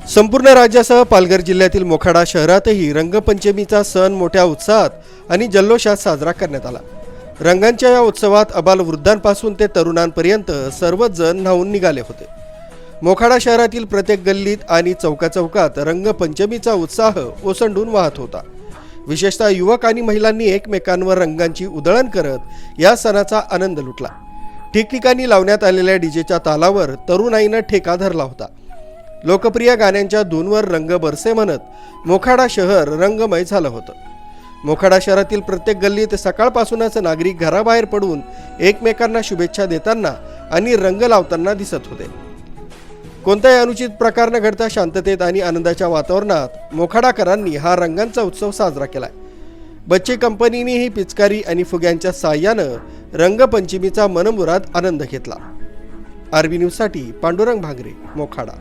संपूर्ण राज्यासह पालघर जिल्ह्यातील मोखाडा शहरातही रंगपंचमीचा सण मोठ्या उत्साहात आणि जल्लोषात साजरा करण्यात आला। रंगांच्या या उत्सवात अबालवृद्धांपासून ते तरुणांपर्यंत सर्वच जण न्हाऊन निघाले होते। मोखाडा शहरातील प्रत्येक गल्लीत आणि चौकाचौकात रंगपंचमीचा उत्साह ओसंडून वाहत होता। विशेषतः युवक आणि महिलांनी एकमेकांवर रंगांची उधळण करत या सणाचा आनंद लुटला। ठिकठिकाणी लावण्यात आलेल्या डीजेच्या तालावर तरुणाईनं ठेका धरला होता। लोकप्रिय गाण्यांच्या धूनवर रंग बरसे म्हणत मोखाडा शहर रंगमय झालं होतं। मोखाडा शहरातील प्रत्येक गल्लीत सकाळपासूनच नागरिक घराबाहेर पडून एकमेकांना शुभेच्छा देताना आणि रंग लावताना दिसत होते। कोणताही अनुचित प्रकार न घडता शांततेत आणि आनंदाच्या वातावरणात मोखाडाकरांनी हा रंगांचा उत्सव साजरा केलाय। बच्चे कंपनीनेही पिचकारी आणि फुग्यांच्या साह्यानं रंगपंचमीचा मनमुराद आनंद घेतला। आरबी न्यूजसाठी पांडुरंग भांगरे, मोखाडा।